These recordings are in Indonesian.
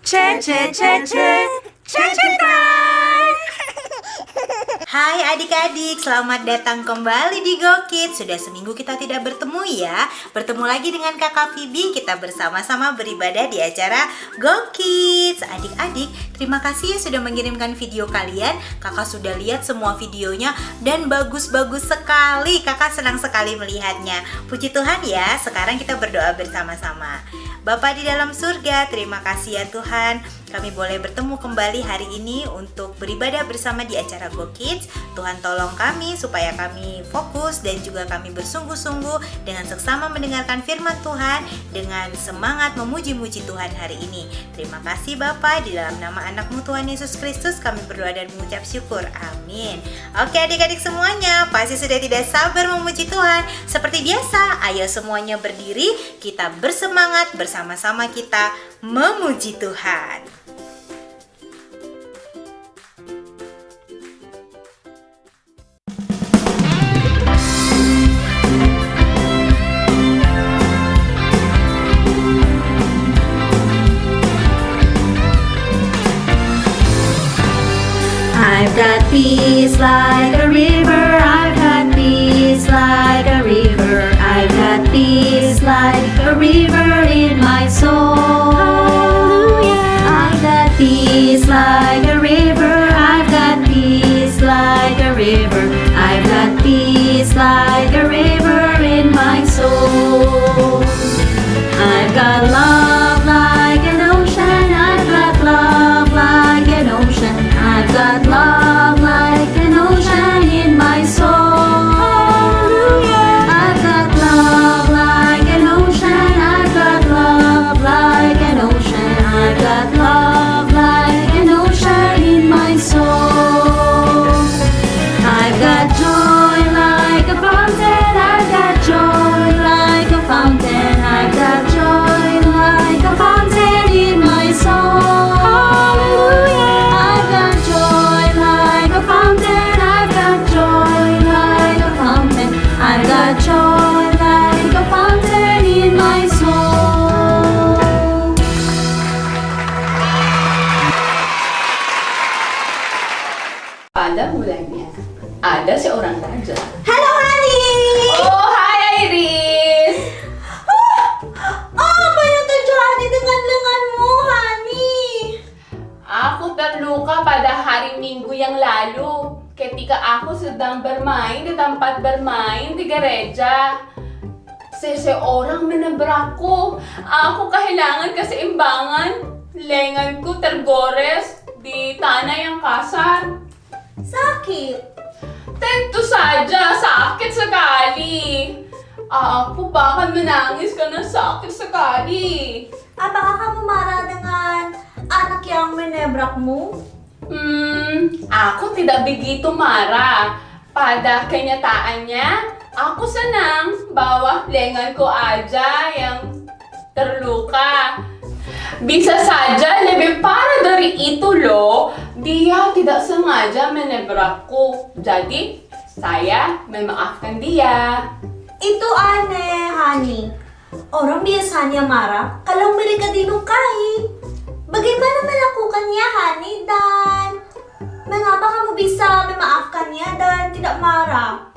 Cek time. Hai adik-adik, selamat datang kembali di GoKids. Sudah seminggu kita tidak bertemu ya. Bertemu lagi dengan kakak Phoebe. Kita bersama-sama beribadah di acara GoKids. Adik-adik, terima kasih ya sudah mengirimkan video kalian. Kakak sudah lihat semua videonya dan bagus-bagus sekali. Kakak senang sekali melihatnya. Puji Tuhan ya, sekarang kita berdoa bersama-sama. Bapa di dalam surga, terima kasih ya Tuhan. Kami boleh bertemu kembali hari ini untuk beribadah bersama di acara GoKids. Tuhan tolong kami supaya kami fokus dan juga kami bersungguh-sungguh dengan seksama mendengarkan firman Tuhan dengan semangat memuji-muji Tuhan hari ini. Terima kasih Bapa, di dalam nama anak-Mu Tuhan Yesus Kristus kami berdoa dan mengucap syukur. Amin. Oke adik-adik semuanya, pasti sudah tidak sabar memuji Tuhan. Seperti biasa, ayo semuanya berdiri, kita bersemangat bersama-sama kita memuji Tuhan. I've got peace like a river, I've got peace like a river, I've got peace like a river in my soul. Hallelujah. I've got peace like a river, I've got peace like a river, I've got peace like a river in my soul. I've got love like an ocean, I've got love like an ocean, I've got love like an ocean in my soul. Hallelujah. I've got love like an ocean, I've got love like an ocean, I've got love like an ocean in my soul. I've got joy like a fountain, I've got joy like a fountain, I've got joy like a fountain in my soul. Hallelujah. I've got joy like a fountain, I've got joy like a fountain, I've got joy like a fountain in my soul. Pada mulanya ada seorang raja. Halo Hani. Oh, hai Iris. Apa yang terjadi dengan lenganmu Hani? Aku terluka pada hari Minggu yang lalu ketika aku sedang bermain di tempat bermain di gereja. Seseorang menabrakku. Aku kehilangan keseimbangan. Lenganku tergores di tanah yang kasar. Sakit. Tentu saja, sakit sekali. Aku bahkan menangis karena sakit sekali. Apakah kamu marah dengan anak yang menabrakmu? Aku tidak begitu marah. Pada kenyataannya, aku senang bahwa lenganku aja yang terluka. Bisa saja lebih parah dari itu loh. Dia tidak sengaja menabrakku. Jadi, saya memaafkan dia. Itu aneh, Hani. Orang biasanya marah kalau mereka dilukai. Bagaimana melakukannya, Hani? Dan mengapa kamu bisa memaafkannya dan tidak marah?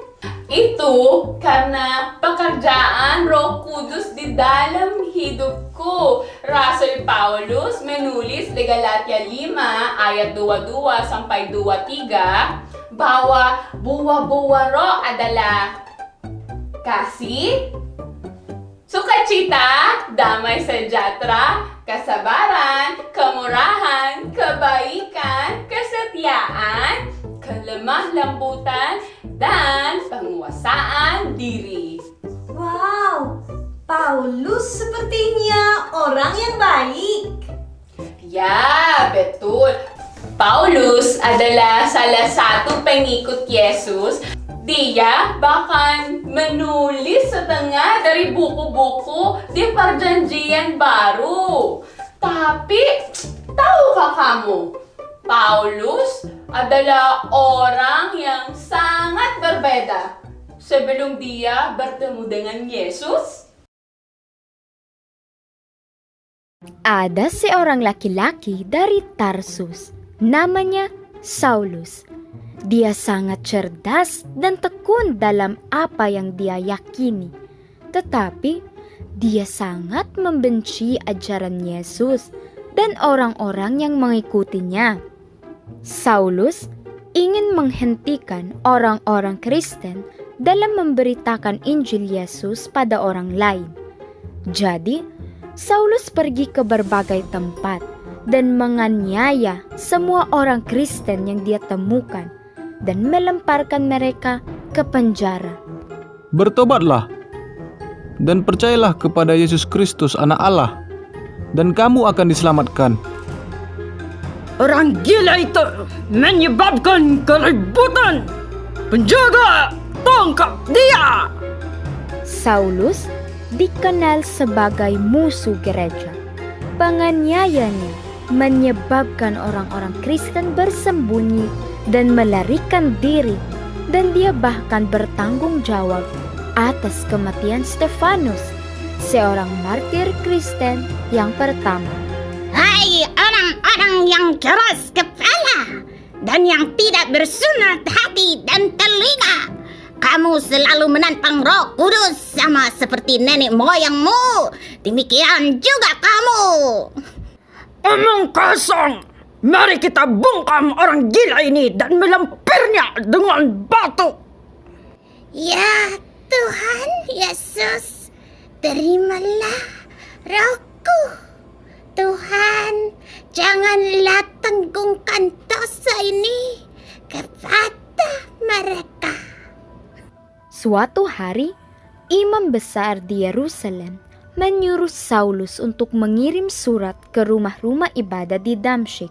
Itu karena pekerjaan Roh Kudus di dalam hidupku. Rasul Paulus menulis di Galatia 5 ayat 22 sampai 23 bahwa buah-buah roh adalah kasih, sukacita, damai sejahtera, kesabaran, kemurahan, kebaikan, kesetiaan, kelemah lembutan, dan penguasaan diri. Wow, Paulus sepertinya orang yang baik. Ya, betul. Paulus adalah salah satu pengikut Yesus. Dia bahkan menulis setengah dari buku-buku di Perjanjian Baru. Tapi, tahukah kamu? Paulus adalah orang yang sangat berbeda sebelum dia bertemu dengan Yesus. Ada seorang laki-laki dari Tarsus, namanya Saulus. Dia sangat cerdas dan tekun dalam apa yang dia yakini. Tetapi dia sangat membenci ajaran Yesus dan orang-orang yang mengikutinya. Saulus ingin menghentikan orang-orang Kristen dalam memberitakan Injil Yesus pada orang lain. Jadi, Saulus pergi ke berbagai tempat dan menganiaya semua orang Kristen yang dia temukan dan melemparkan mereka ke penjara. Bertobatlah dan percayalah kepada Yesus Kristus Anak Allah, dan kamu akan diselamatkan. Orang gila itu menyebabkan keributan. Penjaga, tangkap dia! Saulus dikenal sebagai musuh gereja. Penganiayanya menyebabkan orang-orang Kristen bersembunyi dan melarikan diri, dan dia bahkan bertanggung jawab atas kematian Stefanus, seorang martir Kristen yang pertama. Hai orang-orang yang keras kepala dan yang tidak bersunat hati dan telinga. Kamu selalu menantang Roh Kudus sama seperti nenek moyangmu. Demikian juga kamu. Omong kosong. Mari kita bungkam orang gila ini dan melemparnya dengan batu. Ya Tuhan Yesus, terimalah rohku. Tuhan, janganlah tanggungkan dosa ini kepada mereka. Suatu hari, imam besar di Yerusalem menyuruh Saulus untuk mengirim surat ke rumah-rumah ibadah di Damsyik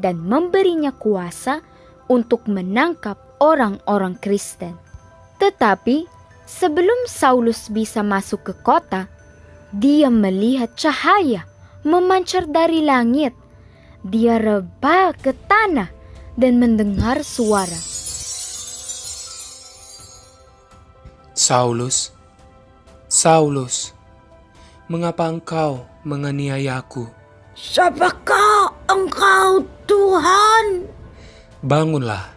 dan memberinya kuasa untuk menangkap orang-orang Kristen. Tetapi sebelum Saulus bisa masuk ke kota, dia melihat cahaya memancar dari langit. Dia rebah ke tanah dan mendengar suara. Saulus, Saulus, mengapa engkau menganiayaku? Siapakah engkau, Tuhan? Bangunlah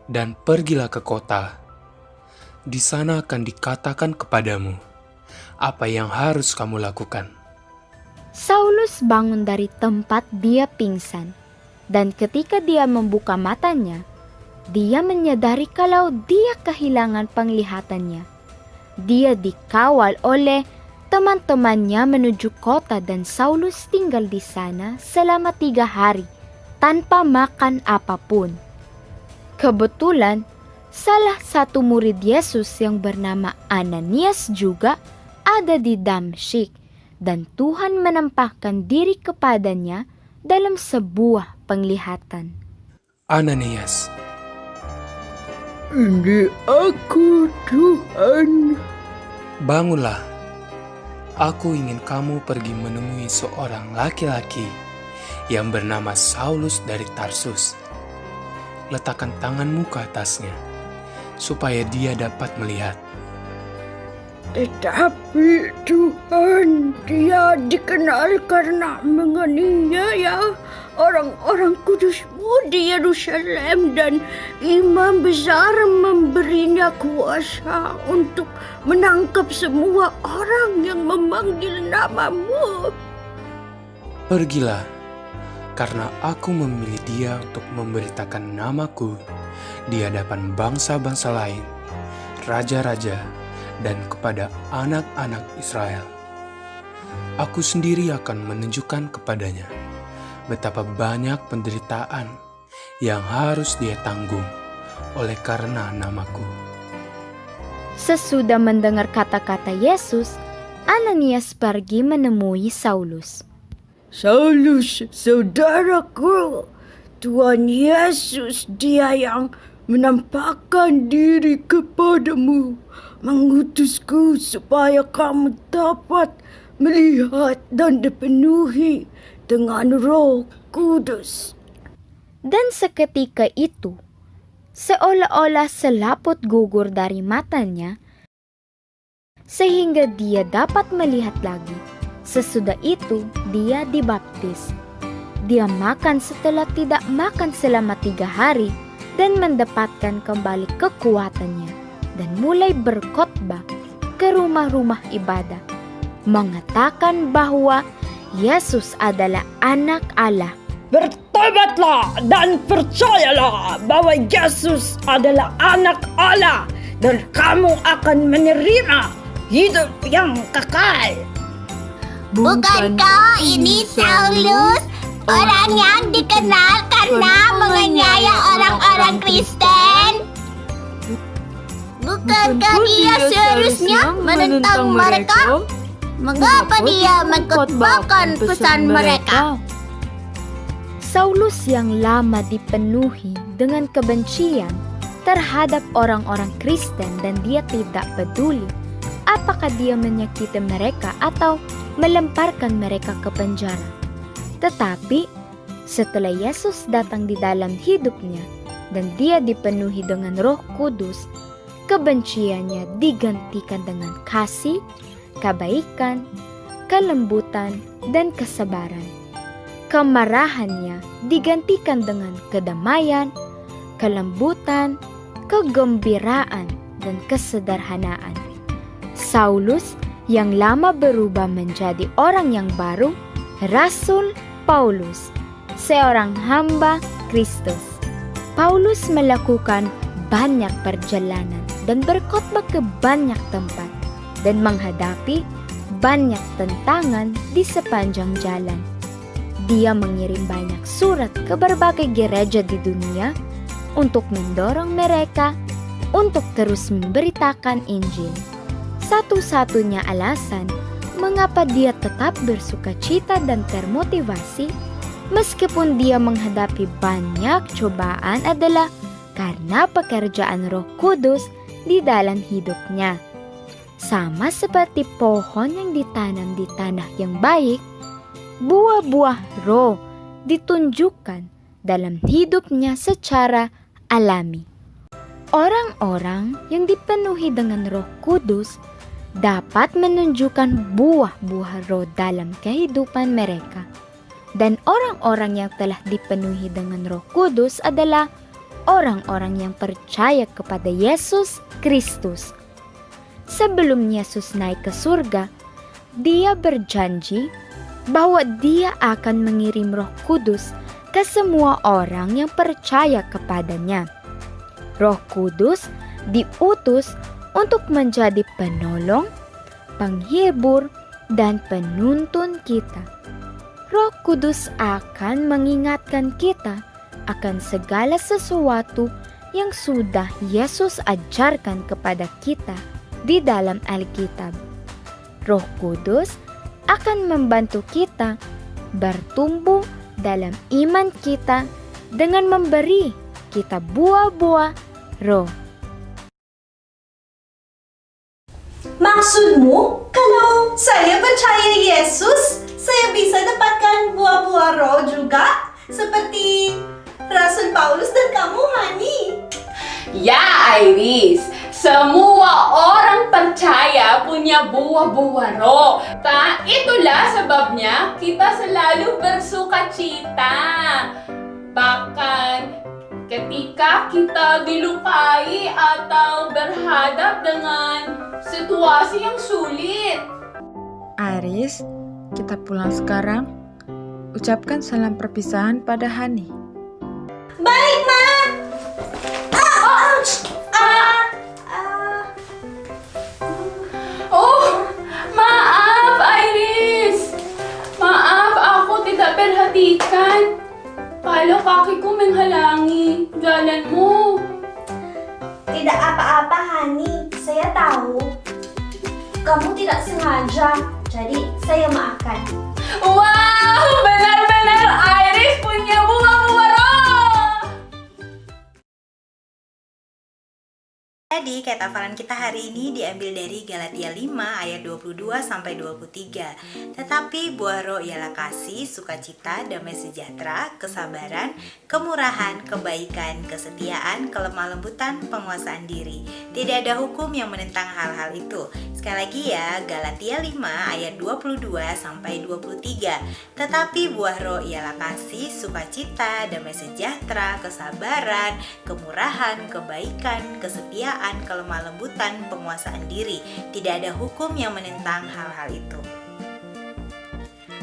dan pergilah ke kota. Di sana akan dikatakan kepadamu apa yang harus kamu lakukan. Saulus bangun dari tempat dia pingsan, dan ketika dia membuka matanya, dia menyadari kalau dia kehilangan penglihatannya. Dia dikawal oleh teman-temannya menuju kota dan Saulus tinggal di sana selama 3 hari tanpa makan apapun. Kebetulan, salah satu murid Yesus yang bernama Ananias juga ada di Damsyik, dan Tuhan menampakkan diri kepadanya dalam sebuah penglihatan. Ananias. Ini aku, Tuhan. Bangunlah. Aku ingin kamu pergi menemui seorang laki-laki yang bernama Saulus dari Tarsus. Letakkan tanganmu ke atasnya, supaya dia dapat melihat. Tetapi Tuhan, dia dikenal karena menganiaya orang-orang kudusmu di Yerusalem, dan imam besar memberinya kuasa untuk menangkap semua orang yang memanggil namamu. Pergilah, karena aku memilih dia untuk memberitakan namaku di hadapan bangsa-bangsa lain, raja-raja, dan kepada anak-anak Israel. Aku sendiri akan menunjukkan kepadanya betapa banyak penderitaan yang harus dia tanggung oleh karena namaku. Sesudah mendengar kata-kata Yesus, Ananias pergi menemui Saulus. Saulus, saudaraku, Tuhan Yesus, dia yang menampakkan diri kepadamu, mengutusku supaya kamu dapat melihat dan dipenuhi dengan Roh Kudus. Dan seketika itu, seolah-olah selaput gugur dari matanya, sehingga dia dapat melihat lagi Sesudah itu, dia dibaptis. Dia makan setelah tidak makan selama 3 hari dan mendapatkan kembali kekuatannya dan mulai berkhotbah ke rumah-rumah ibadah, mengatakan bahwa Yesus adalah anak Allah. Bertobatlah dan percayalah bahwa Yesus adalah anak Allah dan kamu akan menerima hidup yang kekal. Bukankah ini Saulus, orang yang dikenal karena menganiaya orang-orang Kristen? Bukankah dia seharusnya menentang mereka? Mengapa dia mengkhotbahkan pesan mereka? Saulus yang lama dipenuhi dengan kebencian terhadap orang-orang Kristen dan dia tidak peduli apakah dia menyakiti mereka atau melemparkan mereka ke penjara. Tetapi setelah Yesus datang di dalam hidupnya dan dia dipenuhi dengan Roh Kudus, kebenciannya digantikan dengan kasih, kebaikan, kelembutan, dan kesabaran. Kemarahannya digantikan dengan kedamaian, kelembutan, kegembiraan, dan kesederhanaan. Saulus yang lama berubah menjadi orang yang baru, Rasul Paulus, seorang hamba Kristus. Paulus melakukan banyak perjalanan dan berkhotbah ke banyak tempat dan menghadapi banyak tantangan di sepanjang jalan. Dia mengirim banyak surat ke berbagai gereja di dunia untuk mendorong mereka untuk terus memberitakan Injil. Satu-satunya alasan mengapa dia tetap bersukacita dan termotivasi meskipun dia menghadapi banyak cobaan adalah karena pekerjaan Roh Kudus di dalam hidupnya. Sama seperti pohon yang ditanam di tanah yang baik, buah-buah roh ditunjukkan dalam hidupnya secara alami. Orang-orang yang dipenuhi dengan Roh Kudus dapat menunjukkan buah-buah roh dalam kehidupan mereka. Dan orang-orang yang telah dipenuhi dengan Roh Kudus adalah orang-orang yang percaya kepada Yesus Kristus. Sebelum Yesus naik ke surga, dia berjanji bahwa dia akan mengirim Roh Kudus ke semua orang yang percaya kepadanya. Roh Kudus diutus untuk menjadi penolong, penghibur, dan penuntun kita. Roh Kudus akan mengingatkan kita akan segala sesuatu yang sudah Yesus ajarkan kepada kita di dalam Alkitab. Roh Kudus akan membantu kita bertumbuh dalam iman kita dengan memberi kita buah-buah roh. Maksudmu, kalau saya percaya Yesus, saya bisa dapatkan buah-buah roh juga? Seperti Rasul Paulus dan kamu, Hani? Ya, Iris. Semua orang percaya punya buah-buah roh. Itulah sebabnya kita selalu bersukacita. Bahkan ketika kita dilukai atau berhadap dengan situasi yang sulit. Iris, kita pulang sekarang. Ucapkan salam perpisahan pada Hani. Baik, Ma. Oh, maaf Iris. Maaf, aku tidak perhatikan. Kalau kakiku menghalangi jalan mo. Tidak apa-apa, Hani. Saya tahu. Kamu tidak sengaja, jadi saya maafkan. Wow, benar-benar Iris punya buah-buah roh. Adik-adik, ayat hafalan kita hari ini diambil dari Galatia 5 ayat 22 sampai 23. Tetapi buah roh ialah kasih, sukacita, damai sejahtera, kesabaran, kemurahan, kebaikan, kesetiaan, kelemah lembutan, penguasaan diri. Tidak ada hukum yang menentang hal-hal itu. Sekali lagi ya, Galatia 5 ayat 22 sampai 23. Tetapi buah roh ialah kasih, sukacita, damai sejahtera, kesabaran, kemurahan, kebaikan, kesetiaan, kelemah lembutan, penguasaan diri. Tidak ada hukum yang menentang hal-hal itu.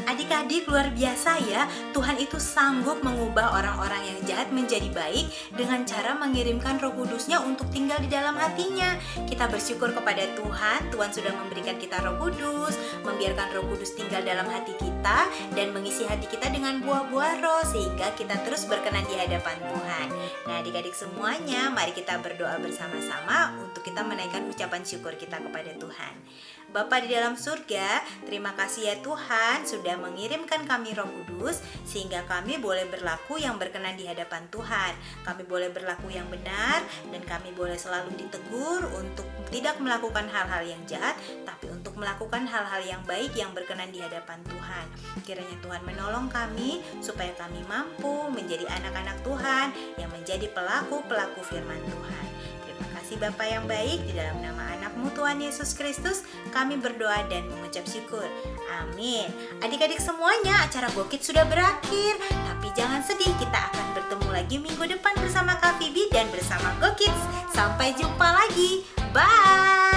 Adik-adik, luar biasa ya, Tuhan itu sanggup mengubah orang-orang yang jahat menjadi baik dengan cara mengirimkan Roh Kudus-Nya untuk tinggal di dalam hatinya. Kita bersyukur kepada Tuhan, Tuhan sudah memberikan kita Roh Kudus, membiarkan Roh Kudus tinggal dalam hati kita dan mengisi hati kita dengan buah-buah roh sehingga kita terus berkenan di hadapan Tuhan. Nah, adik-adik semuanya, mari kita berdoa bersama-sama untuk kita menaikkan ucapan syukur kita kepada Tuhan. Bapa di dalam surga, terima kasih ya Tuhan sudah mengirimkan kami Roh Kudus sehingga kami boleh berlaku yang berkenan di hadapan Tuhan. Kami boleh berlaku yang benar dan kami boleh selalu ditegur untuk tidak melakukan hal-hal yang jahat, tapi untuk melakukan hal-hal yang baik yang berkenan di hadapan Tuhan. Kiranya Tuhan menolong kami supaya kami mampu menjadi anak-anak Tuhan yang menjadi pelaku-pelaku firman Tuhan. Terima kasih Bapa yang baik, di dalam nama anak-Mu Tuhan Yesus Kristus kami berdoa dan mengucap syukur. Amin. Adik-adik semuanya, acara Go Kids sudah berakhir, tapi jangan sedih, kita akan bertemu lagi minggu depan bersama Kak Phoebe dan bersama Go Kids. Sampai jumpa lagi. Bye.